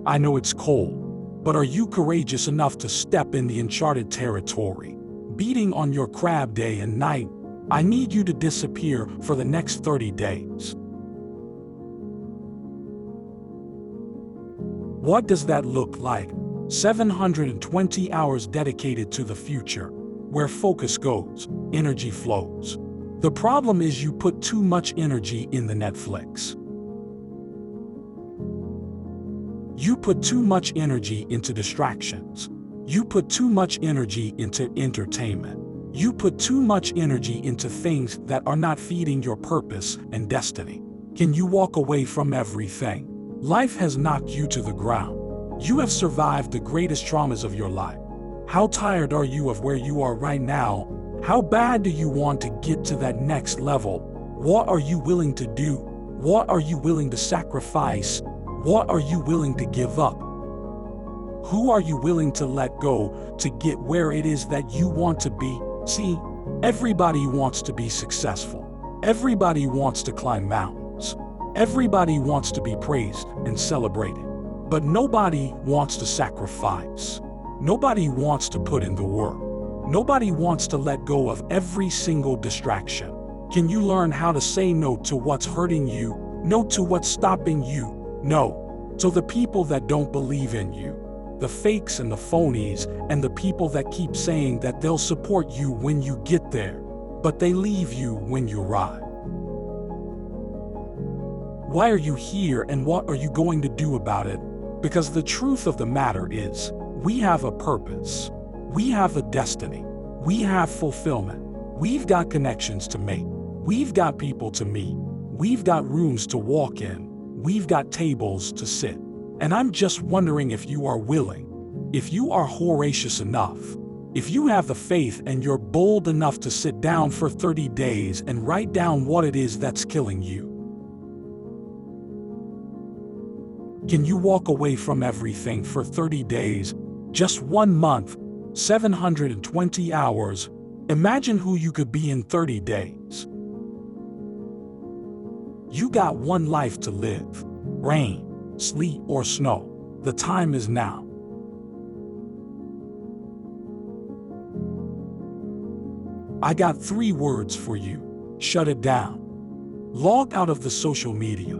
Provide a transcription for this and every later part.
I know it's cold, but are you courageous enough to step in the uncharted territory? Beating on your crab day and night, I need you to disappear for the next 30 days. What does that look like? 720 hours dedicated to the future, where focus goes, energy flows. The problem is you put too much energy in the Netflix. You put too much energy into distractions. You put too much energy into entertainment. You put too much energy into things that are not feeding your purpose and destiny. Can you walk away from everything? Life has knocked you to the ground. You have survived the greatest traumas of your life. How tired are you of where you are right now? How bad do you want to get to that next level? What are you willing to do? What are you willing to sacrifice? What are you willing to give up? Who are you willing to let go to get where it is that you want to be? See, everybody wants to be successful. Everybody wants to climb mountains. Everybody wants to be praised and celebrated. But nobody wants to sacrifice. Nobody wants to put in the work. Nobody wants to let go of every single distraction. Can you learn how to say no to what's hurting you? No to what's stopping you? No to the people that don't believe in you. The fakes and the phonies and the people that keep saying that they'll support you when you get there, but they leave you when you arrive. Why are you here and what are you going to do about it? Because the truth of the matter is, we have a purpose. We have a destiny. We have fulfillment. We've got connections to make. We've got people to meet. We've got rooms to walk in. We've got tables to sit. And I'm just wondering if you are willing, if you are voracious enough, if you have the faith and you're bold enough to sit down for 30 days and write down what it is that's killing you. Can you walk away from everything for 30 days, just 1 month, 720 hours? Imagine who you could be in 30 days. You got one life to live. Rain, sleet, or snow. The time is now. I got 3 words for you. Shut it down. Log out of the social media.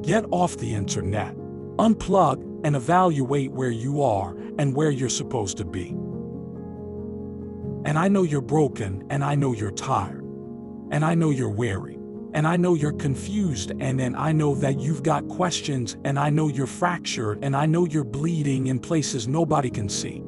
Get off the internet. Unplug and evaluate where you are and where you're supposed to be. And I know you're broken, and I know you're tired, and I know you're weary, and I know you're confused, and then I know that you've got questions, and I know you're fractured, and I know you're bleeding in places nobody can see.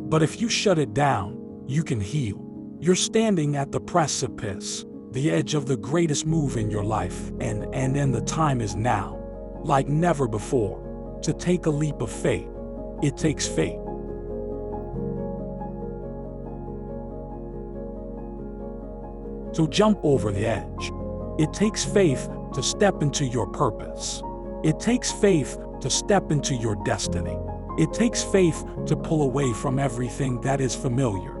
But if you shut it down, you can heal. You're standing at the precipice, the edge of the greatest move in your life, and then the time is now, like never before, to take a leap of faith. It takes faith. So jump over the edge. It takes faith to step into your purpose. It takes faith to step into your destiny. It takes faith to pull away from everything that is familiar.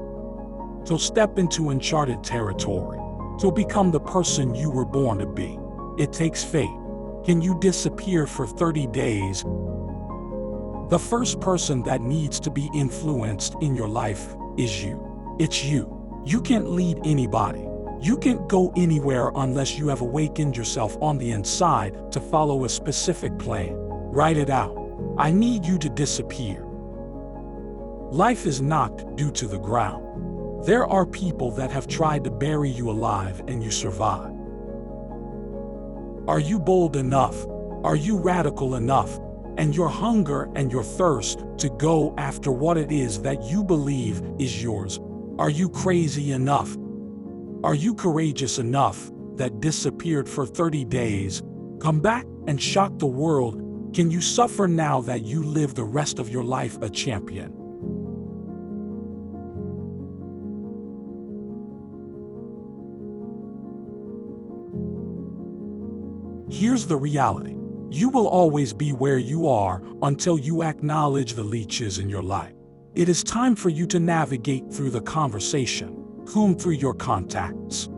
So step into uncharted territory. So become the person you were born to be. It takes faith. Can you disappear for 30 days? The first person that needs to be influenced in your life is you. It's you. You can't lead anybody. You can't go anywhere unless you have awakened yourself on the inside to follow a specific plan. Write it out. I need you to disappear. Life is knocked due to the ground. There are people that have tried to bury you alive and you survive. Are you bold enough? Are you radical enough? And your hunger and your thirst to go after what it is that you believe is yours? Are you crazy enough? Are you courageous enough that disappeared for 30 days? Come back and shock the world. Can you suffer now that you live the rest of your life a champion? Here's the reality. You will always be where you are until you acknowledge the leeches in your life. It is time for you to navigate through the conversation, comb through your contacts.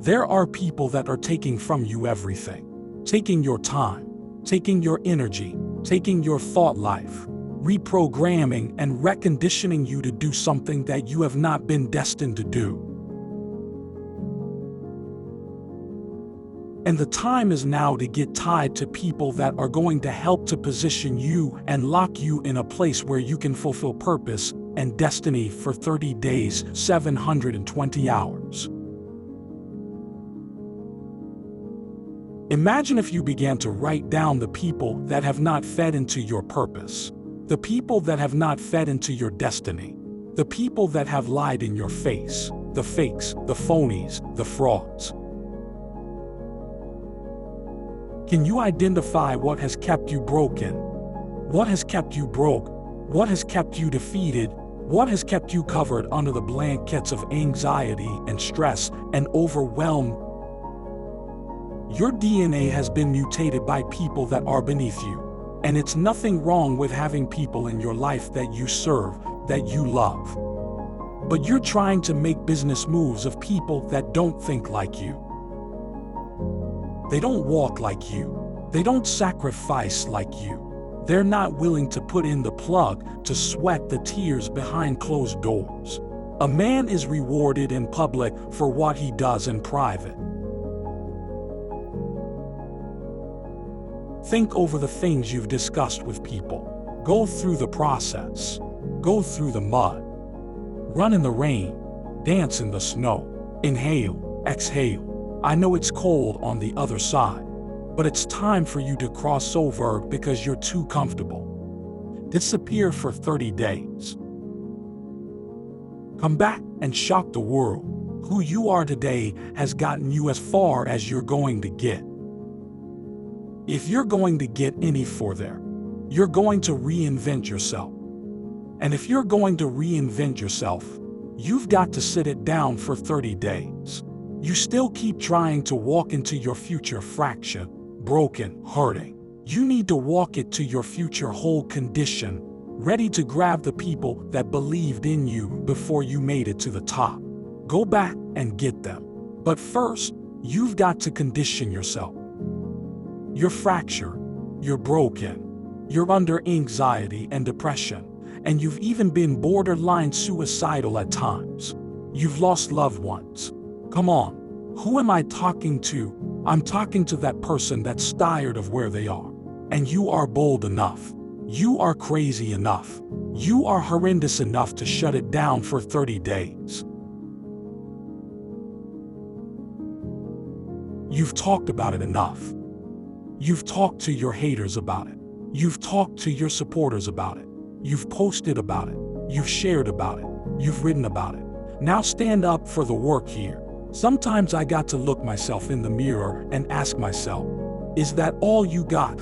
There are people that are taking from you everything, taking your time, taking your energy, taking your thought life, reprogramming and reconditioning you to do something that you have not been destined to do. And the time is now to get tied to people that are going to help to position you and lock you in a place where you can fulfill purpose and destiny for 30 days, 720 hours. Imagine if you began to write down the people that have not fed into your purpose, the people that have not fed into your destiny, the people that have lied in your face, the fakes, the phonies, the frauds. Can you identify what has kept you broken? What has kept you broke? What has kept you defeated? What has kept you covered under the blankets of anxiety and stress and overwhelm? Your DNA has been mutated by people that are beneath you. And it's nothing wrong with having people in your life that you serve, that you love. But you're trying to make business moves of people that don't think like you. They don't walk like you. They don't sacrifice like you. They're not willing to put in the plug, to sweat the tears behind closed doors. A man is rewarded in public for what he does in private. Think over the things you've discussed with people. Go through the process. Go through the mud. Run in the rain. Dance in the snow. Inhale, exhale. I know it's cold on the other side, but it's time for you to cross over because you're too comfortable. Disappear for 30 days. Come back and shock the world. Who you are today has gotten you as far as you're going to get. If you're going to get any further, you're going to reinvent yourself. And if you're going to reinvent yourself, you've got to sit it down for 30 days. You still keep trying to walk into your future fractured, broken, hurting. You need to walk it to your future whole condition, ready to grab the people that believed in you before you made it to the top. Go back and get them. But first, you've got to condition yourself. You're fractured, you're broken, you're under anxiety and depression, and you've even been borderline suicidal at times. You've lost loved ones. Come on, who am I talking to? I'm talking to that person that's tired of where they are. And you are bold enough. You are crazy enough. You are horrendous enough to shut it down for 30 days. You've talked about it enough. You've talked to your haters about it. You've talked to your supporters about it. You've posted about it. You've shared about it. You've written about it. Now stand up for the work here. Sometimes I got to look myself in the mirror and ask myself, is that all you got?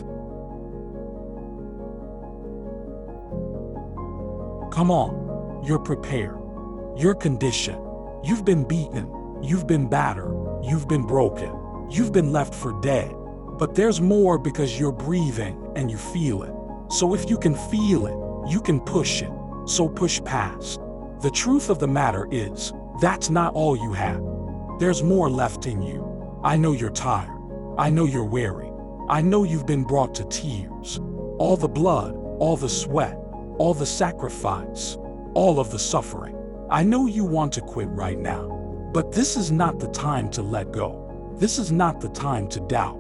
Come on, you're prepared. You're conditioned. You've been beaten. You've been battered. You've been broken. You've been left for dead. But there's more because you're breathing and you feel it. So if you can feel it, you can push it. So push past. The truth of the matter is, that's not all you have. There's more left in you. I know you're tired. I know you're weary. I know you've been brought to tears. All the blood, all the sweat, all the sacrifice, all of the suffering. I know you want to quit right now. But this is not the time to let go. This is not the time to doubt.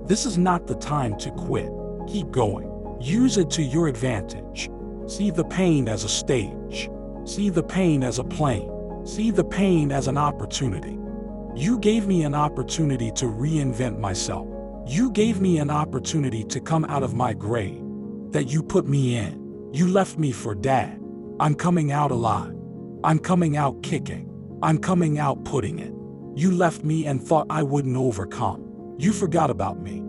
This is not the time to quit. Keep going. Use it to your advantage. See the pain as a stage. See the pain as a plane. See the pain as an opportunity. You gave me an opportunity to reinvent myself. You gave me an opportunity to come out of my grave that you put me in. You left me for dead. I'm coming out alive. I'm coming out kicking. I'm coming out putting it. You left me and thought I wouldn't overcome. You forgot about me.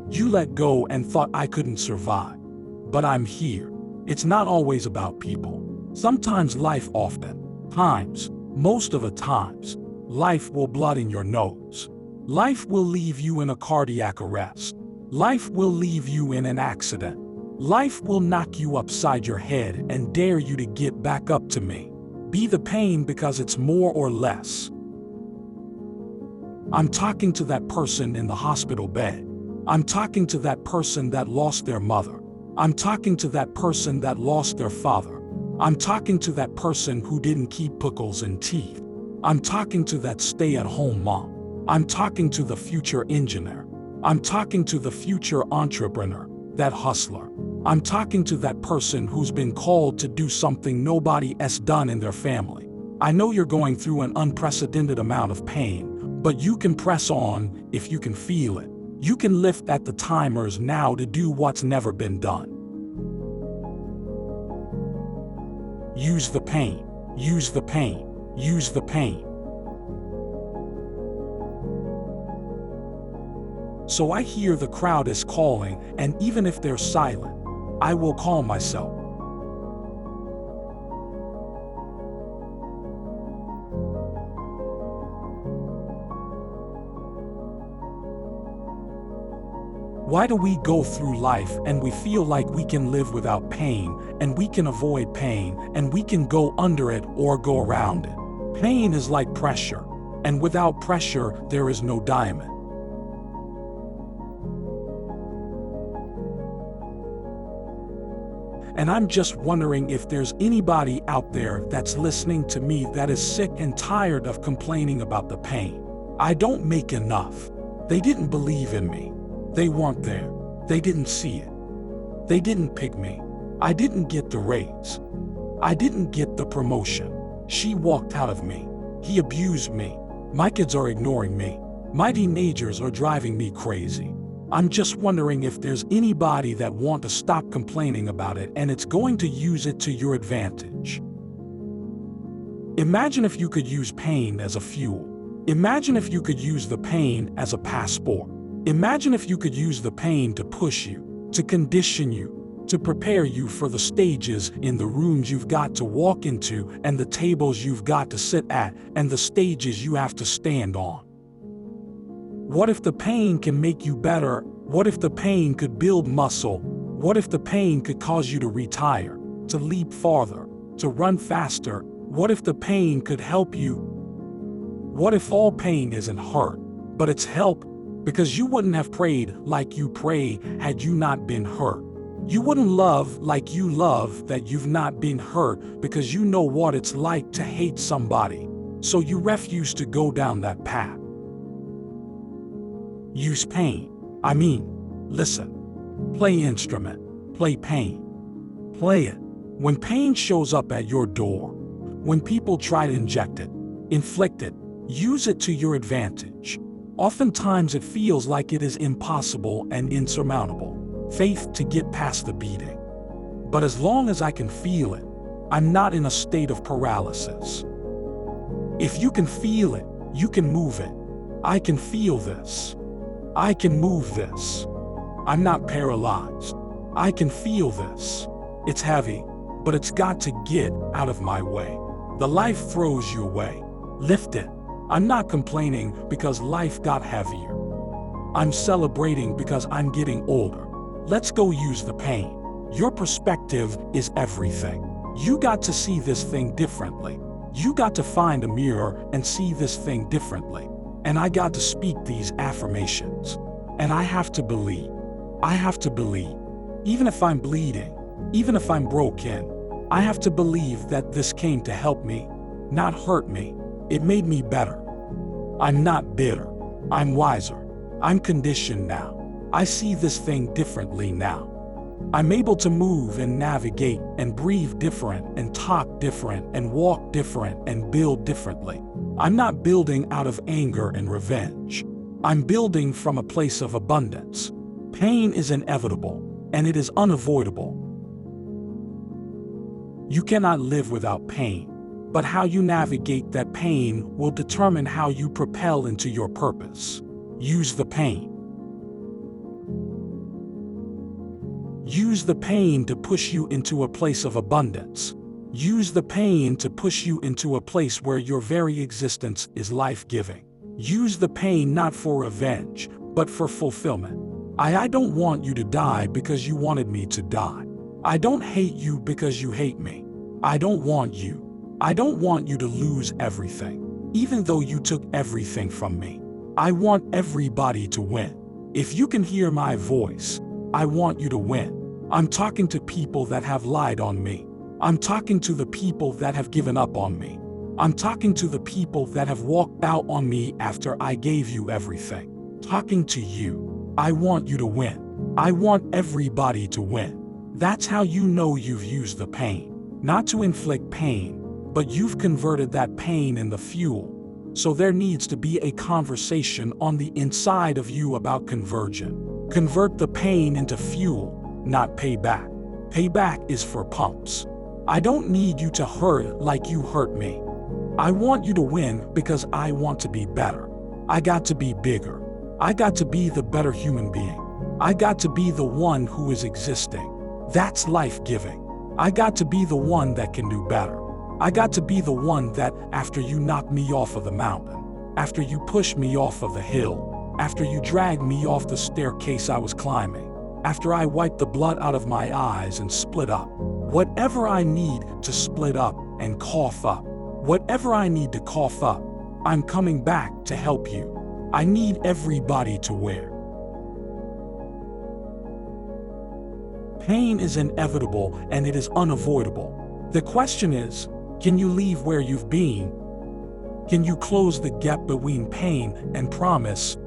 You let go and thought I couldn't survive. But I'm here. It's not always about people. Sometimes most of the times, life will blood in your nose. Life will leave you in a cardiac arrest. Life will leave you in an accident. Life will knock you upside your head and dare you to get back up to me. Be the pain because it's more or less. I'm talking to that person in the hospital bed. I'm talking to that person that lost their mother. I'm talking to that person that lost their father. I'm talking to that person who didn't keep pickles and teeth. I'm talking to that stay-at-home mom. I'm talking to the future engineer. I'm talking to the future entrepreneur, that hustler. I'm talking to that person who's been called to do something nobody else done in their family. I know you're going through an unprecedented amount of pain, but you can press on if you can feel it. You can lift at the timers now to do what's never been done. Use the pain. Use the pain. Use the pain. So I hear the crowd is calling, and even if they're silent, I will call myself. Why do we go through life and we feel like we can live without pain, and we can avoid pain, and we can go under it or go around it? Pain is like pressure, and without pressure, there is no diamond. And I'm just wondering if there's anybody out there that's listening to me that is sick and tired of complaining about the pain. I don't make enough. They didn't believe in me. They weren't there. They didn't see it. They didn't pick me. I didn't get the raise. I didn't get the promotion. She walked out of me. He abused me. My kids are ignoring me. My teenagers are driving me crazy. I'm just wondering if there's anybody that wants to stop complaining about it and it's going to use it to your advantage. Imagine if you could use pain as a fuel. Imagine if you could use the pain as a passport. Imagine if you could use the pain to push you, to condition you, to prepare you for the stages in the rooms you've got to walk into and the tables you've got to sit at and the stages you have to stand on. What if the pain can make you better? What if the pain could build muscle? What if the pain could cause you to retire, to leap farther, to run faster? What if the pain could help you? What if all pain isn't hurt, but it's help? Because you wouldn't have prayed like you pray had you not been hurt. You wouldn't love like you love that you've not been hurt because you know what it's like to hate somebody. So you refuse to go down that path. Use pain. Listen. Play instrument. Play pain. Play it. When pain shows up at your door, when people try to inject it, inflict it, use it to your advantage. Oftentimes it feels like it is impossible and insurmountable. Faith to get past the beating. But as long as I can feel it, I'm not in a state of paralysis. If you can feel it, you can move it. I can feel this. I can move this. I'm not paralyzed. I can feel this. It's heavy, but it's got to get out of my way. The life throws you away. Lift it. I'm not complaining because life got heavier. I'm celebrating because I'm getting older. Let's go use the pain. Your perspective is everything. You got to see this thing differently. You got to find a mirror and see this thing differently. And I got to speak these affirmations. And I have to believe. I have to believe. Even if I'm bleeding, even if I'm broken, I have to believe that this came to help me, not hurt me. It made me better. I'm not bitter. I'm wiser. I'm conditioned now. I see this thing differently now. I'm able to move and navigate and breathe different and talk different and walk different and build differently. I'm not building out of anger and revenge. I'm building from a place of abundance. Pain is inevitable and it is unavoidable. You cannot live without pain. But how you navigate that pain will determine how you propel into your purpose. Use the pain. Use the pain to push you into a place of abundance. Use the pain to push you into a place where your very existence is life-giving. Use the pain not for revenge, but for fulfillment. I don't want you to die because you wanted me to die. I don't hate you because you hate me. I don't want you to lose everything, even though you took everything from me. I want everybody to win. If you can hear my voice, I want you to win. I'm talking to people that have lied on me. I'm talking to the people that have given up on me. I'm talking to the people that have walked out on me after I gave you everything. Talking to you. I want you to win. I want everybody to win. That's how you know you've used the pain. Not to inflict pain, but you've converted that pain in the fuel. So there needs to be a conversation on the inside of you about conversion. Convert the pain into fuel, not payback. Payback is for pumps. I don't need you to hurt like you hurt me. I want you to win because I want to be better. I got to be bigger. I got to be the better human being. I got to be the one who is existing. That's life-giving. I got to be the one that can do better. I got to be the one that, after you knocked me off of the mountain, after you pushed me off of the hill, after you dragged me off the staircase I was climbing, after I wiped the blood out of my eyes and split up, whatever I need to split up and cough up, whatever I need to cough up, I'm coming back to help you. I need everybody to wear. Pain is inevitable and it is unavoidable. The question is, can you leave where you've been? Can you close the gap between pain and promise?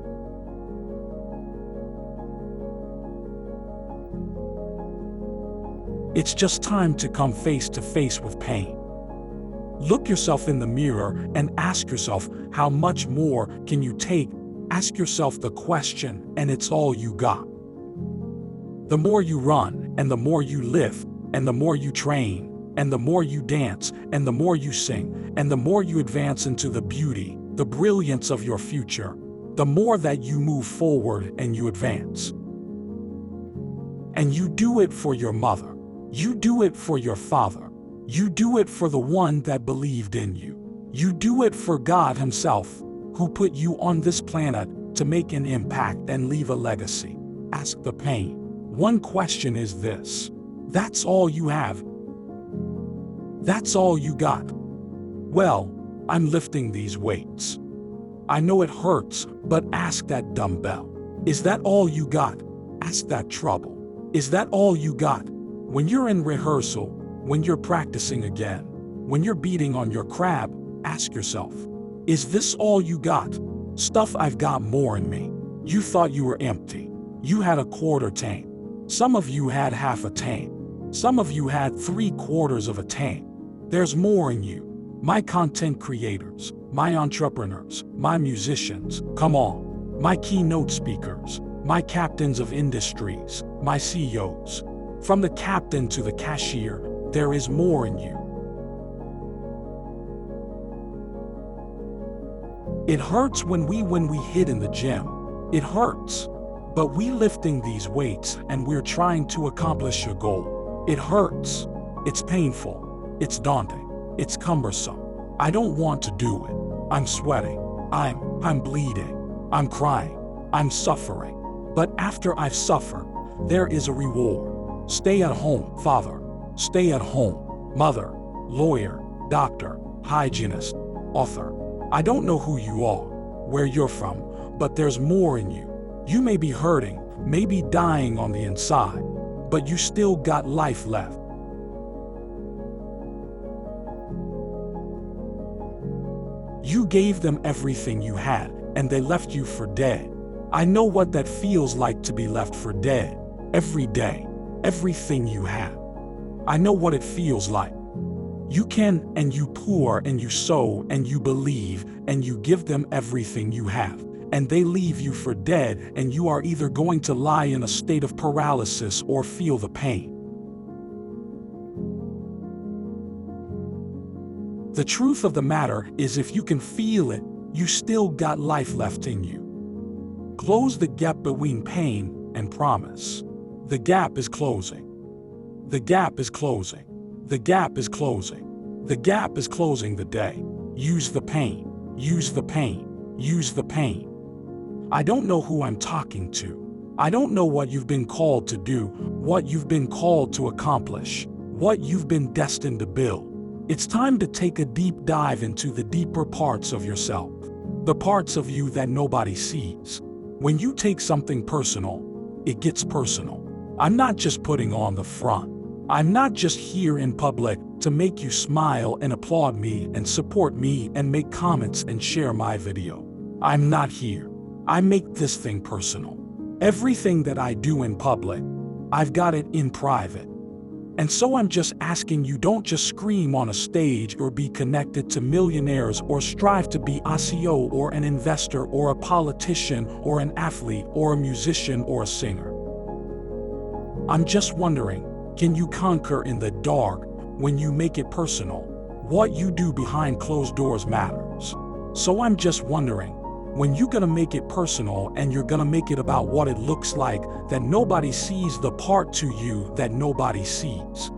It's just time to come face to face with pain. Look yourself in the mirror and ask yourself, how much more can you take? Ask yourself the question, and it's all you got. The more you run, and the more you live, and the more you train, and the more you dance, and the more you sing, and the more you advance into the beauty, the brilliance of your future, the more that you move forward and you advance. And you do it for your mother. You do it for your father. You do it for the one that believed in you. You do it for God Himself, who put you on this planet to make an impact and leave a legacy. Ask the pain. One question is this: that's all you have? That's all you got? Well, I'm lifting these weights. I know it hurts, but ask that dumbbell. Is that all you got? Ask that trouble. Is that all you got? When you're in rehearsal, when you're practicing again, when you're beating on your crab, ask yourself, is this all you got? Stuff, I've got more in me. You thought you were empty. You had a quarter tank. Some of you had half a tank. Some of you had 3/4 of a tank. There's more in you. My content creators, my entrepreneurs, my musicians, come on, my keynote speakers, my captains of industries, my CEOs. From the captain to the cashier, there is more in you. It hurts when we hit in the gym. It hurts. But we lifting these weights and we're trying to accomplish a goal. It hurts. It's painful. It's daunting. It's cumbersome. I don't want to do it. I'm sweating. I'm bleeding. I'm crying. I'm suffering. But after I've suffered, there is a reward. Stay at home, father. Stay at home, mother, lawyer, doctor, hygienist, author. I don't know who you are, where you're from, but there's more in you. You may be hurting, maybe dying on the inside, but you still got life left. You gave them everything you had, and they left you for dead. I know what that feels like to be left for dead. Every day, everything you have. I know what it feels like. You can, and you pour, and you sow, and you believe, and you give them everything you have. And they leave you for dead, and you are either going to lie in a state of paralysis or feel the pain. The truth of the matter is, if you can feel it, you still got life left in you. Close the gap between pain and promise. The gap is closing. The gap is closing. The gap is closing. The gap is closing the day. Use the pain. Use the pain. Use the pain. I don't know who I'm talking to. I don't know what you've been called to do, what you've been called to accomplish, what you've been destined to build. It's time to take a deep dive into the deeper parts of yourself. The parts of you that nobody sees. When you take something personal, it gets personal. I'm not just putting on the front. I'm not just here in public to make you smile and applaud me and support me and make comments and share my video. I'm not here. I make this thing personal. Everything that I do in public, I've got it in private. And so I'm just asking you, don't just scream on a stage or be connected to millionaires or strive to be a CEO or an investor or a politician or an athlete or a musician or a singer. I'm just wondering, can you conquer in the dark when you make it personal? What you do behind closed doors matters. So I'm just wondering, when you're gonna make it personal and you're gonna make it about what it looks like, that nobody sees the part to you that nobody sees.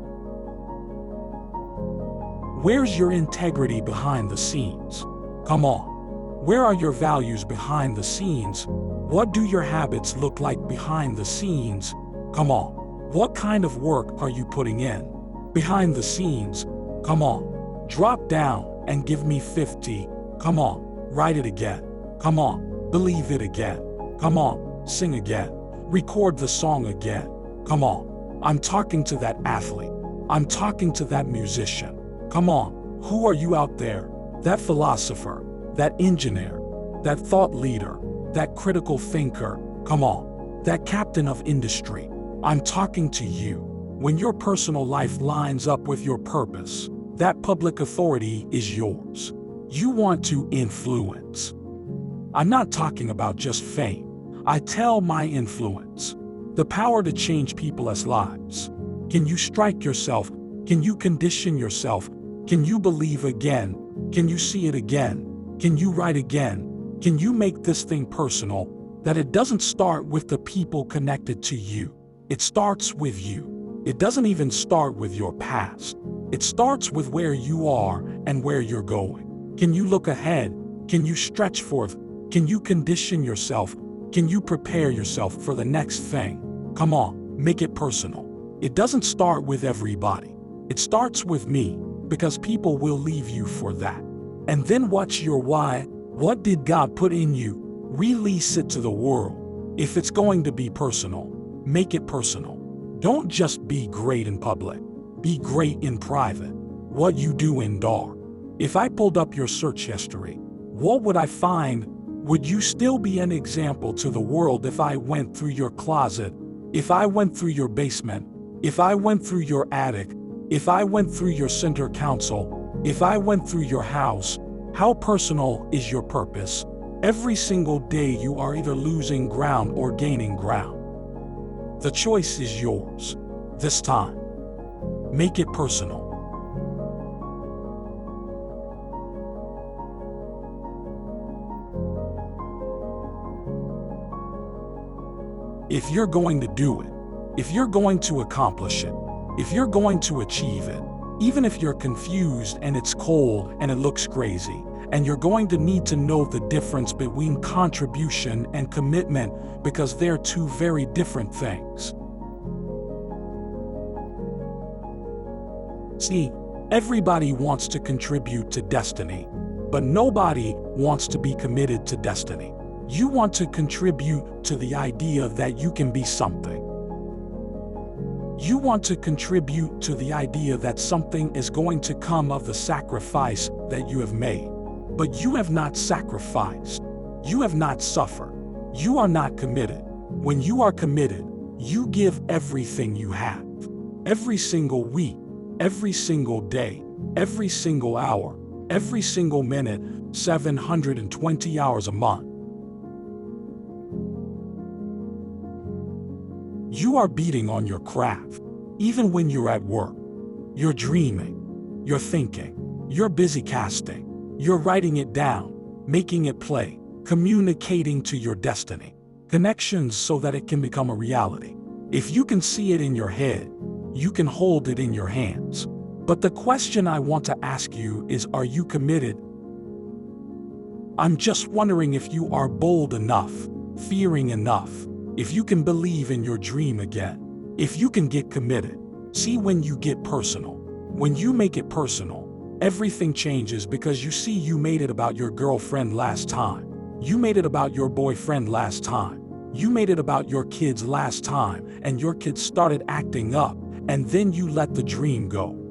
Where's your integrity behind the scenes? Come on. Where are your values behind the scenes? What do your habits look like behind the scenes? Come on. What kind of work are you putting in? Behind the scenes, come on. Drop down and give me 50. Come on. Write it again. Come on. Believe it again. Come on. Sing again. Record the song again. Come on. I'm talking to that athlete. I'm talking to that musician. Come on. Who are you out there? That philosopher, that engineer, that thought leader, that critical thinker. Come on. That captain of industry. I'm talking to you. When your personal life lines up with your purpose, that public authority is yours. You want to influence. I'm not talking about just fame. I tell my influence. The power to change people's lives. Can you strike yourself? Can you condition yourself? Can you believe again? Can you see it again? Can you write again? Can you make this thing personal? That it doesn't start with the people connected to you. It starts with you. It doesn't even start with your past. It starts with where you are and where you're going. Can you look ahead? Can you stretch forth? Can you condition yourself? Can you prepare yourself for the next thing? Come on, make it personal. It doesn't start with everybody. It starts with me, because people will leave you for that. And then what's your why? What did God put in you? Release it to the world. If it's going to be personal, make it personal. Don't just be great in public. Be great in private. What you do in dark. If I pulled up your search history, what would I find? Would you still be an example to the world if I went through your closet? If I went through your basement? If I went through your attic? If I went through your center console? If I went through your house? How personal is your purpose? Every single day you are either losing ground or gaining ground. The choice is yours. This time, make it personal. If you're going to do it, if you're going to accomplish it, if you're going to achieve it, even if you're confused and it's cold and it looks crazy, and you're going to need to know the difference between contribution and commitment, because they're two very different things. See, everybody wants to contribute to destiny, but nobody wants to be committed to destiny. You want to contribute to the idea that you can be something. You want to contribute to the idea that something is going to come of the sacrifice that you have made. But you have not sacrificed. You have not suffered. You are not committed. When you are committed, you give everything you have. Every single week, every single day, every single hour, every single minute, 720 hours a month. You are beating on your craft. Even when you're at work, you're dreaming, you're thinking, you're busy casting. You're writing it down, making it play, communicating to your destiny. Connections so that it can become a reality. If you can see it in your head, you can hold it in your hands. But the question I want to ask you is, are you committed? I'm just wondering if you are bold enough, fearing enough, if you can believe in your dream again, if you can get committed. See, when you get personal, when you make it personal, Everything changes because you see you made it about your girlfriend last time. You made it about your boyfriend last time. You made it about your kids last time, and your kids started acting up, and then you let the dream go.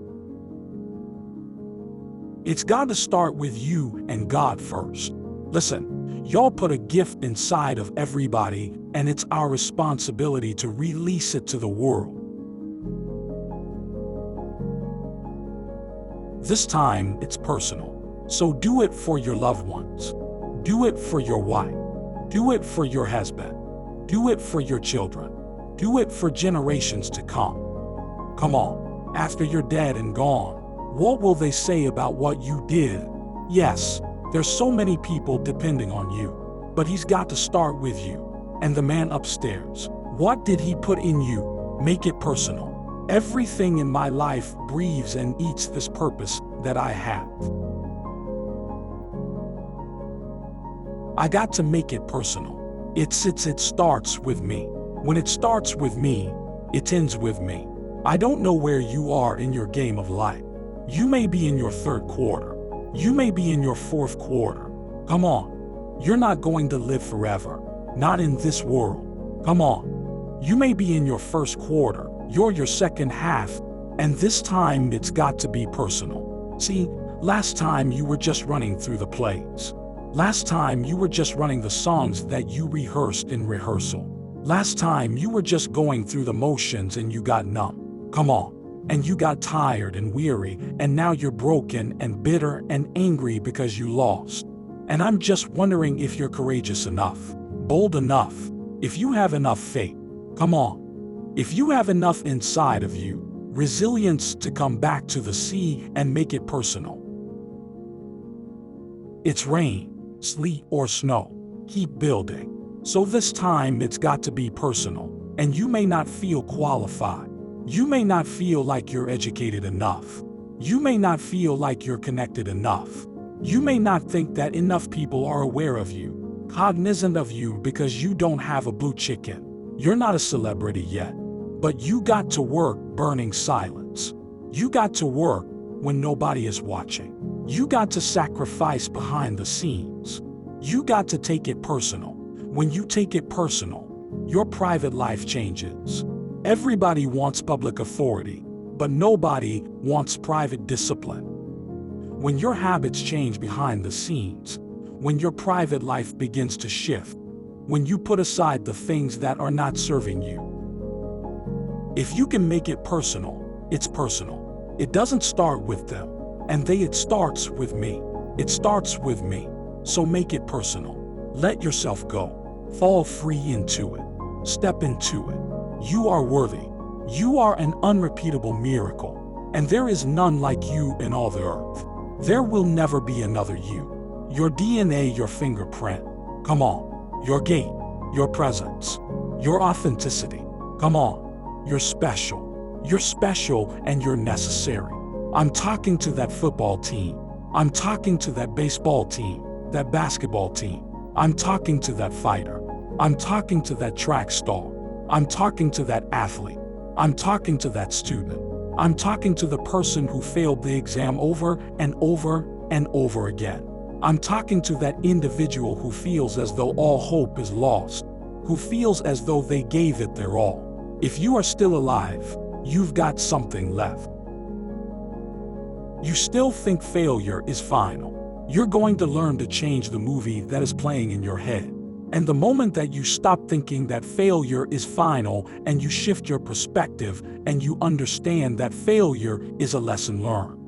It's got to start with you and God first. Listen, y'all put a gift inside of everybody, and it's our responsibility to release it to the world. This time, it's personal. So do it for your loved ones. Do it for your wife. Do it for your husband. Do it for your children. Do it for generations to come. Come on, after you're dead and gone, what will they say about what you did? Yes, there's so many people depending on you, but he's got to start with you. And the man upstairs, what did he put in you? Make it personal. Everything in my life breathes and eats this purpose that I have. I got to make it personal. It starts with me. When it starts with me, it ends with me. I don't know where you are in your game of life. You may be in your third quarter. You may be in your fourth quarter. Come on. You're not going to live forever. Not in this world. Come on. You may be in your first quarter. You're your second half, and this time it's got to be personal. See, last time you were just running through the plays. Last time you were just running the songs that you rehearsed in rehearsal. Last time you were just going through the motions and you got numb. Come on. And you got tired and weary, and now you're broken and bitter and angry because you lost. And I'm just wondering if you're courageous enough, bold enough, if you have enough faith. Come on. If you have enough inside of you, resilience to come back to the sea and make it personal. It's rain, sleet, or snow. Keep building. So this time it's got to be personal. And you may not feel qualified. You may not feel like you're educated enough. You may not feel like you're connected enough. You may not think that enough people are aware of you, cognizant of you because you don't have a blue chicken. You're not a celebrity yet. But you got to work burning silence. You got to work when nobody is watching. You got to sacrifice behind the scenes. You got to take it personal. When you take it personal, your private life changes. Everybody wants public authority, but nobody wants private discipline. When your habits change behind the scenes, when your private life begins to shift, when you put aside the things that are not serving you, if you can make it personal, it's personal. It doesn't start with them, and it starts with me. It starts with me. So make it personal. Let yourself go. Fall free into it. Step into it. You are worthy. You are an unrepeatable miracle, and there is none like you in all the earth. There will never be another you. Your DNA, your fingerprint. Come on. Your gait, your presence, your authenticity. Come on. You're special. You're special and you're necessary. I'm talking to that football team. I'm talking to that baseball team, that basketball team. I'm talking to that fighter. I'm talking to that track star. I'm talking to that athlete. I'm talking to that student. I'm talking to the person who failed the exam over and over and over again. I'm talking to that individual who feels as though all hope is lost, who feels as though they gave it their all. If you are still alive, you've got something left. You still think failure is final. You're going to learn to change the movie that is playing in your head. And the moment that you stop thinking that failure is final and you shift your perspective and you understand that failure is a lesson learned.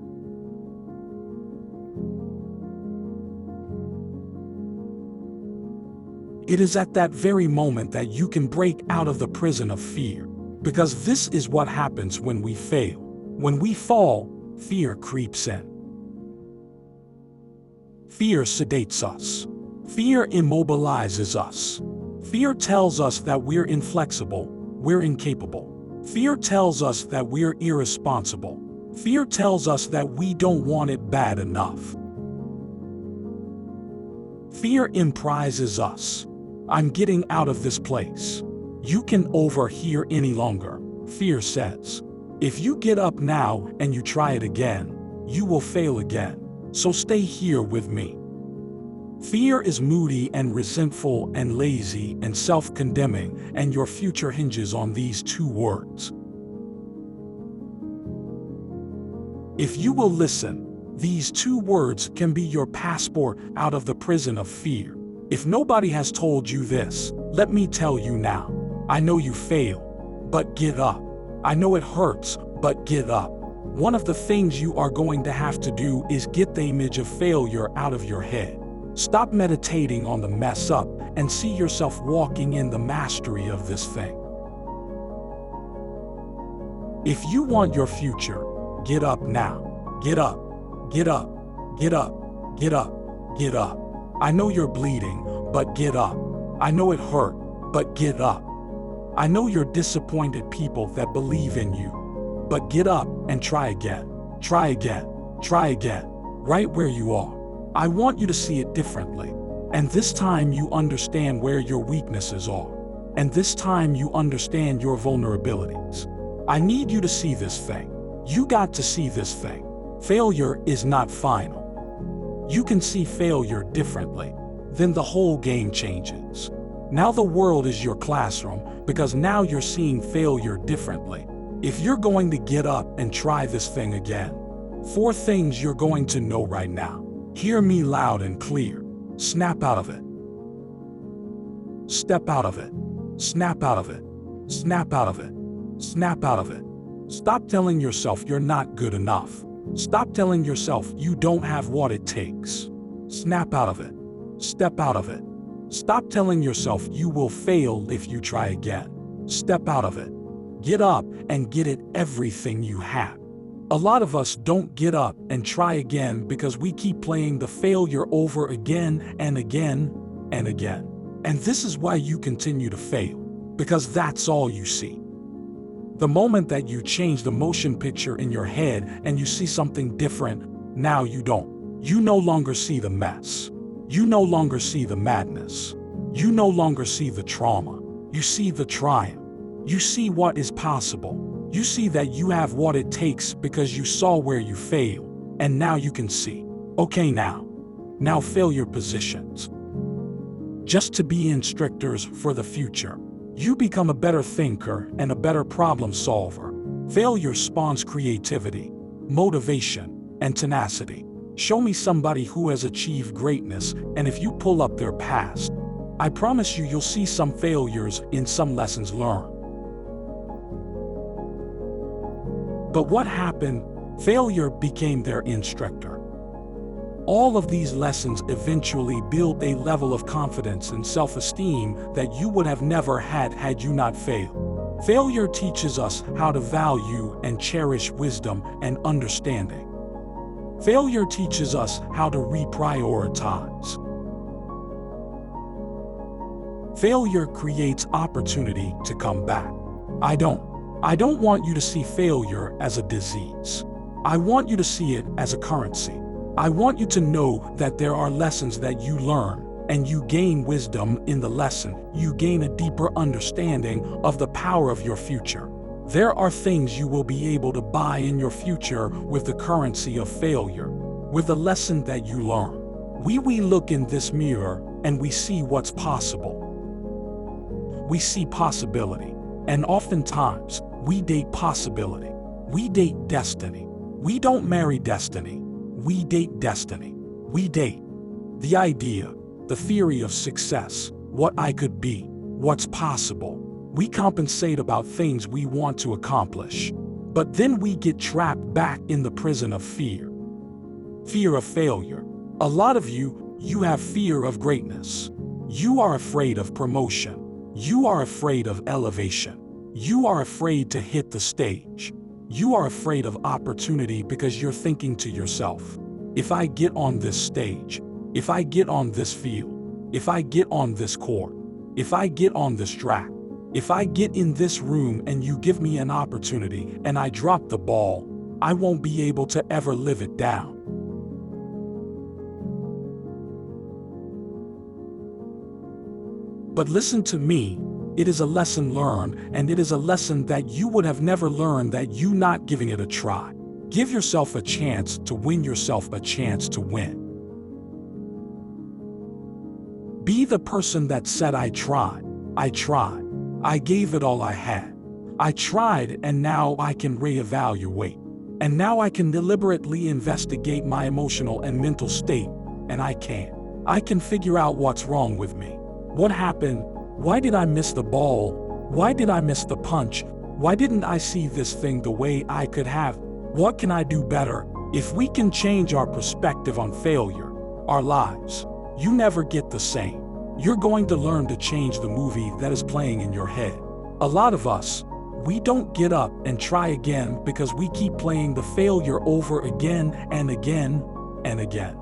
It is at that very moment that you can break out of the prison of fear. Because this is what happens when we fail. When we fall, fear creeps in. Fear sedates us. Fear immobilizes us. Fear tells us that we're inflexible, we're incapable. Fear tells us that we're irresponsible. Fear tells us that we don't want it bad enough. Fear imprises us. I'm getting out of this place. You can overhear any longer, fear says. If you get up now and you try it again, you will fail again. So stay here with me. Fear is moody and resentful and lazy and self-condemning, and your future hinges on these two words. If you will listen, these two words can be your passport out of the prison of fear. If nobody has told you this, let me tell you now. I know you fail, but get up. I know it hurts, but get up. One of the things you are going to have to do is get the image of failure out of your head. Stop meditating on the mess up and see yourself walking in the mastery of this thing. If you want your future, get up now. Get up, get up, get up, get up, get up. I know you're bleeding, but get up. I know it hurt, but get up. I know you're disappointed people that believe in you, but get up and try again. Try again, try again, right where you are. I want you to see it differently. And this time you understand where your weaknesses are. And this time you understand your vulnerabilities. I need you to see this thing. You got to see this thing. Failure is not final. You can see failure differently. Then the whole game changes. Now the world is your classroom because now you're seeing failure differently. If you're going to get up and try this thing again, 4 things you're going to know right now. Hear me loud and clear. Snap out of it. Step out of it. Snap out of it. Snap out of it. Snap out of it. Stop telling yourself you're not good enough. Stop telling yourself you don't have what it takes. Snap out of it. Step out of it. Stop telling yourself you will fail if you try again. Step out of it. Get up and get it everything you have. A lot of us don't get up and try again because we keep playing the failure over again and again and again. And this is why you continue to fail, because that's all you see. The moment that you change the motion picture in your head and you see something different, now you don't. You no longer see the mess. You no longer see the madness. You no longer see the trauma. You see the triumph. You see what is possible. You see that you have what it takes because you saw where you failed, and now you can see. Okay, now failure positions. Just to be instructors for the future. You become a better thinker and a better problem solver. Failure spawns creativity, motivation, and tenacity. Show me somebody who has achieved greatness, and if you pull up their past, I promise you'll see some failures in some lessons learned. But what happened? Failure became their instructor. All of these lessons eventually build a level of confidence and self-esteem that you would have never had you not failed. Failure teaches us how to value and cherish wisdom and understanding. Failure teaches us how to reprioritize. Failure creates opportunity to come back. I don't want you to see failure as a disease. I want you to see it as a currency. I want you to know that there are lessons that you learn, and you gain wisdom in the lesson. You gain a deeper understanding of the power of your future. There are things you will be able to buy in your future with the currency of failure, with the lesson that you learn. We look in this mirror and we see what's possible. We see possibility, and oftentimes, we date possibility. We date destiny. We don't marry destiny. We date destiny. We date the idea, the theory of success, what I could be, what's possible. We compensate about things we want to accomplish. But then we get trapped back in the prison of fear. Fear of failure. A lot of you have fear of greatness. You are afraid of promotion. You are afraid of elevation. You are afraid to hit the stage. You are afraid of opportunity because you're thinking to yourself, if I get on this stage, if I get on this field, if I get on this court, if I get on this track, if I get in this room and you give me an opportunity and I drop the ball, I won't be able to ever live it down. But listen to me. It is a lesson learned, and it is a lesson that you would have never learned that you not giving it a try. Give yourself a chance to win yourself a chance to win. Be the person that said, I tried, I gave it all I had. I tried, and now I can reevaluate. And now I can deliberately investigate my emotional and mental state, and I can figure out what's wrong with me. What happened? Why did I miss the ball? Why did I miss the punch? Why didn't I see this thing the way I could have? What can I do better? If we can change our perspective on failure, our lives, you never get the same. You're going to learn to change the movie that is playing in your head. A lot of us, we don't get up and try again because we keep playing the failure over again and again and again.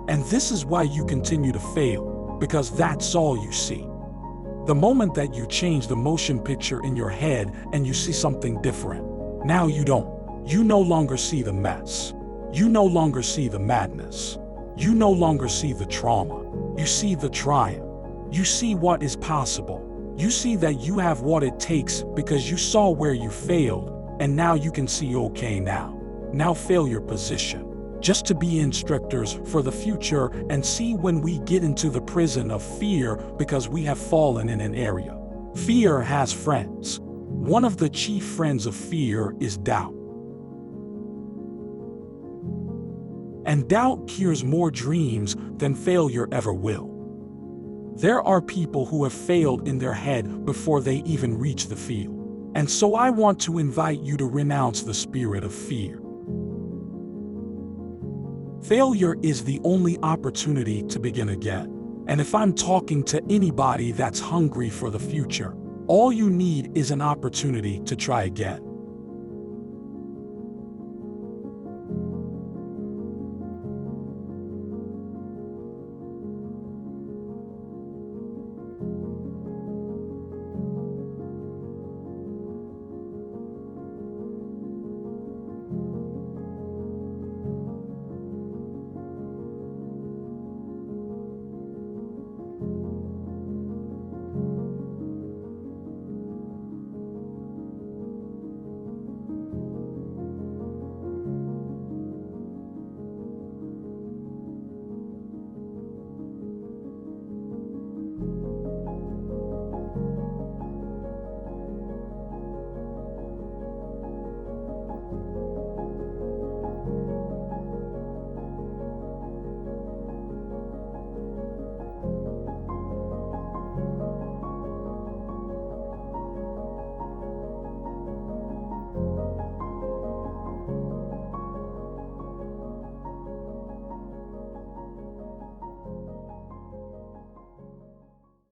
And this is why you continue to fail, because that's all you see. The moment that you change the motion picture in your head and you see something different, now you don't. You no longer see the mess. You no longer see the madness. You no longer see the trauma. You see the triumph. You see what is possible. You see that you have what it takes because you saw where you failed, and now you can see okay now failure position. Just to be instructors for the future and see when we get into the prison of fear because we have fallen in an area. Fear has friends. One of the chief friends of fear is doubt. And doubt cures more dreams than failure ever will. There are people who have failed in their head before they even reach the field. And so I want to invite you to renounce the spirit of fear. Failure is the only opportunity to begin again. And if I'm talking to anybody that's hungry for the future, all you need is an opportunity to try again.